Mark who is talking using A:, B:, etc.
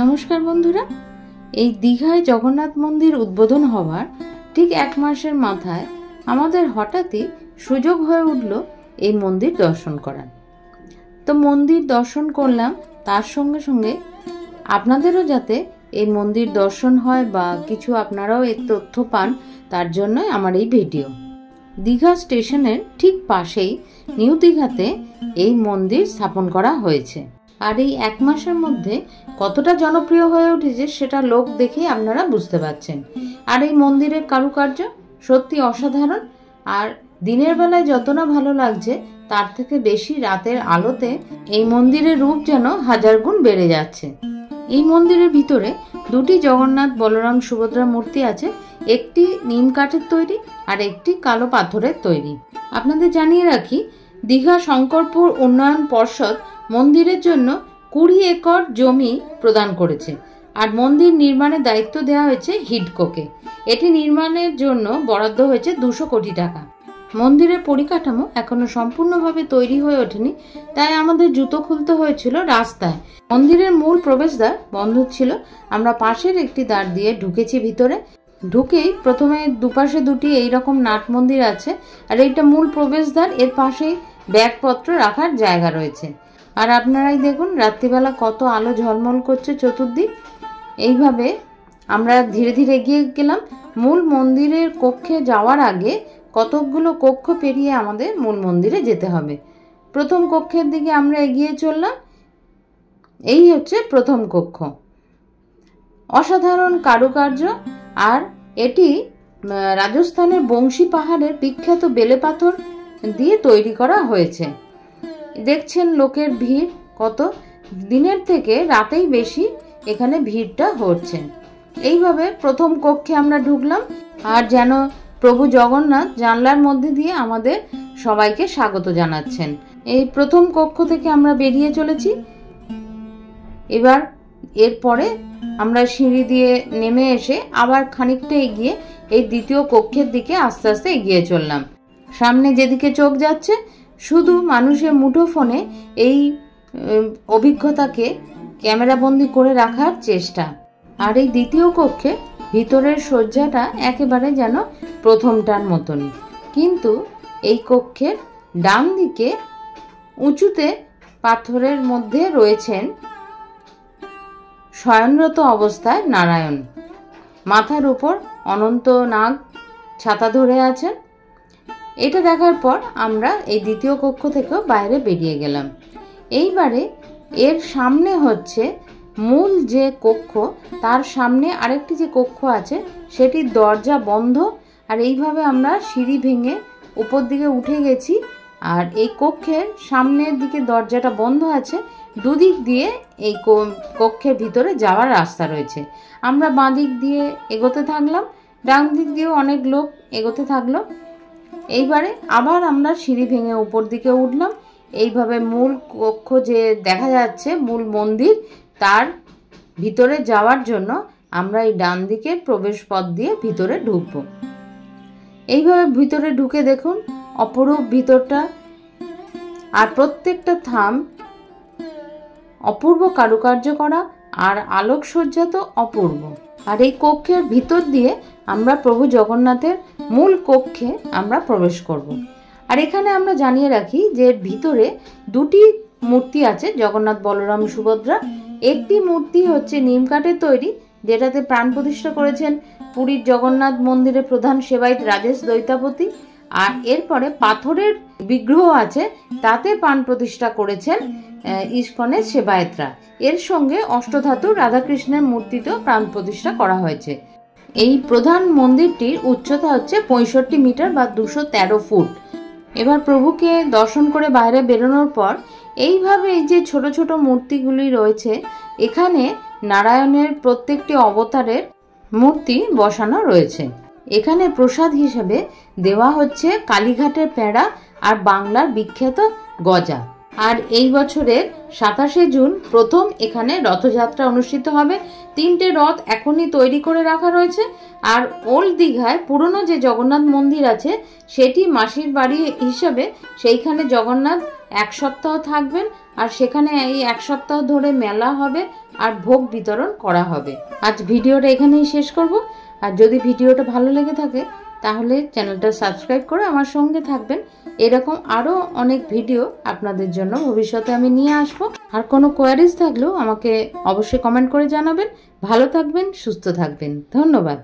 A: নমস্কার বন্ধুরা, এই দীঘায় জগন্নাথ মন্দির উদ্বোধন হওয়ার ঠিক 1 মাসের মাথায় আমাদের হঠাৎই সুযোগ হয়ে উঠল এই মন্দির দর্শন করার। তো মন্দির দর্শন করলাম, তার সঙ্গে সঙ্গে আপনাদেরও যাতে এই মন্দির দর্শন হয় বা কিছু আপনারাও এর তথ্য পান, তার জন্যই আমার এই ভিডিও। দীঘা স্টেশনের ঠিক পাশেই নিউ দীঘাতে এই মন্দির স্থাপন করা হয়েছে। আর এই 1 মাসের মধ্যে কতটা জনপ্রিয় হয়ে উঠেছে সেটা লোক দেখেই আপনারা বুঝতে পারছেন। আর এই মন্দিরের কারুকার্য সত্যি অসাধারণ। আর দিনের বেলায় যত না ভালো লাগছে, তার থেকে বেশি রাতের আলোতে এই মন্দিরের রূপ যেন 1000 গুণ বেড়ে যাচ্ছে। এই মন্দিরের ভিতরে 2টি জগন্নাথ বলরাম সুভদ্রা মূর্তি আছে, একটি নিম কাঠের তৈরি আর একটি কালো পাথরের তৈরি। আপনাদের জানিয়ে রাখি, দীঘা শঙ্করপুর উন্নয়ন পর্ষদ মন্দিরের জন্য 20 একর জমি প্রদান করেছে। আর মন্দির নির্মাণের দায়িত্ব দেওয়া হয়েছে হিডকোকে। এটি নির্মাণের জন্য বরাদ্দ হয়েছে 200 কোটি টাকা। মন্দিরের পরিকাঠামো এখনো সম্পূর্ণভাবে তৈরি হয়ে ওঠেনি, তাই আমাদের জুতো খুলতে হয়েছিল রাস্তায়। মন্দিরের মূল প্রবেশদ্বার বন্ধ ছিল। আমরা পাশের একটি দ্বার দিয়ে ঢুকেছি ভিতরে। ঢুকেই প্রথমে দুপাশে 2টি এইরকম নাট মন্দির আছে, আর এইটা মূল প্রবেশদ্বার। এর পাশেই ব্যাগপত্র রাখার জায়গা রয়েছে। আর আপনারাই দেখুন রাত্রিবেলা কত আলো ঝলমল করছে চতুর্দিক। এইভাবে আমরা ধীরে ধীরে এগিয়ে গেলাম। মূল মন্দিরের কক্ষে যাওয়ার আগে কতকগুলো কক্ষ পেরিয়ে আমাদের মূল মন্দিরে যেতে হবে। প্রথম কক্ষের দিকে আমরা এগিয়ে চললাম। এই হচ্ছে প্রথম কক্ষ। অসাধারণ কারুকার্য, আর এটি রাজস্থানের বংশী পাহাড়ের বিখ্যাত বেলে পাথর দিয়ে তৈরি করা হয়েছে। দেখছেন লোকের ভিড় কত, দিনের থেকে রাতেই বেশি এখানে ভিড়টা হচ্ছে। এইভাবে প্রথম কক্ষে আমরা ঢুকলাম, আর যেন প্রভু জগন্নাথ জানলার মধ্যে দিয়ে আমাদের সবাইকে স্বাগত জানাচ্ছেন। এই প্রথম কক্ষ থেকে আমরা বেরিয়ে চলেছি। এবার এরপরে আমরা সিঁড়ি দিয়ে নেমে এসে আবার খানিকটা এগিয়ে এই দ্বিতীয় কক্ষের দিকে আস্তে আস্তে এগিয়ে চললাম। সামনে যেদিকে চোখ যাচ্ছে শুধু মানুষের মুঠোফোনে এই অভিজ্ঞতাকে ক্যামেরাবন্দি করে রাখার চেষ্টা। আর এই দ্বিতীয় কক্ষে ভিতরের সজ্জাটা একেবারে যেন প্রথমটার মতনই, কিন্তু এই কক্ষের ডান দিকে উঁচুতে পাথরের মধ্যে রয়েছেন শয়নরত অবস্থায় নারায়ণ। মাথার উপর অনন্ত নাগ ছাতা ধরে আছেন। এটা দেখার পর আমরা এই দ্বিতীয় কক্ষ থেকেও বাইরে বেরিয়ে গেলাম। এইবারে এর সামনে হচ্ছে মূল যে কক্ষ, তার সামনে আরেকটি যে কক্ষ আছে সেটির দরজা বন্ধ। আর এইভাবে আমরা সিঁড়ি ভেঙে উপর দিকে উঠে গেছি। আর এই কক্ষের সামনের দিকে দরজাটা বন্ধ আছে। দুদিক দিয়ে এই কক্ষের ভিতরে যাওয়ার রাস্তা রয়েছে। আমরা বাঁ দিক দিয়ে এগোতে থাকলাম, ডান দিক দিয়েও অনেক লোক এগোতে থাকলো। এইবারে আবার আমরা সিঁড়ি ভেঙে উপর দিকে উঠলাম। এইভাবে মূল কক্ষ যে দেখা যাচ্ছে মূল মন্দির, তার ভিতরে যাওয়ার জন্য আমরা এই ডান দিকের প্রবেশ পথ দিয়ে ভিতরে ঢুকবো। এইভাবে ভিতরে ঢুকে দেখুন অপরূপ ভিতরটা, আর প্রত্যেকটা থাম অপূর্ব কারুকার্য করা, আর আলোকসজ্জা তো অপূর্ব। আর এই কক্ষের ভিতর দিয়ে আমরা প্রভু জগন্নাথের মূল কক্ষে আমরা প্রবেশ করব। আর এখানে আমরা জানিয়ে রাখি যে ভিতরে 2টি মূর্তি আছে, জগন্নাথ বলরাম সুভদ্রা। একটি মূর্তি হচ্ছে নিম কাঠের তৈরি, যেটাতে প্রাণ প্রতিষ্ঠা করেছেন পুরীর জগন্নাথ মন্দিরের প্রধান সেবায়িত রাজেশ দৈতাপতি। আর এরপরে পাথরের বিগ্রহ আছে, তাতে প্রাণ প্রতিষ্ঠা করেছেন ইস্কনের সেবায়েতরা। এর সঙ্গে অষ্টধাতুর রাধাকৃষ্ণের মূর্তিতেও প্রাণ প্রতিষ্ঠা করা হয়েছে। এই প্রধান মন্দিরটির উচ্চতা হচ্ছে 65 মিটার বা 213 ফুট। এবার প্রভুকে দর্শন করে বাইরে বেরোনোর পর এইভাবে এই যে ছোট ছোট মূর্তিগুলি রয়েছে, এখানে নারায়ণের প্রত্যেকটি অবতারের মূর্তি বসানো রয়েছে। এখানে প্রসাদ হিসেবে দেওয়া হচ্ছে কালীঘাটের প্যাঁড়া আর বাংলার বিখ্যাত গজা। আর এই বছরের 27শে জুন প্রথম এখানে রথযাত্রা অনুষ্ঠিত হবে। 3টে রথ এখনই তৈরি করে রাখা রয়েছে। আর ওল্ড দীঘায় পুরনো যে জগন্নাথ মন্দির আছে সেটি মাসির বাড়ি হিসাবে সেইখানে জগন্নাথ 1 সপ্তাহ থাকবেন। আর সেখানে এই 1 সপ্তাহ ধরে মেলা হবে, আর ভোগ বিতরণ করা হবে। আজ ভিডিওটা এখানেই শেষ করব। আর যদি ভিডিওটা ভালো লেগে থাকে তাহলে চ্যানেলটা সাবস্ক্রাইব করে আমার সঙ্গে থাকবেন। এরকম আরও অনেক ভিডিও আপনাদের জন্য ভবিষ্যতে আমি নিয়ে আসব। আর কোনো কোয়ারিজ থাকলেও আমাকে অবশ্যই কমেন্ট করে জানাবেন। ভালো থাকবেন, সুস্থ থাকবেন। ধন্যবাদ।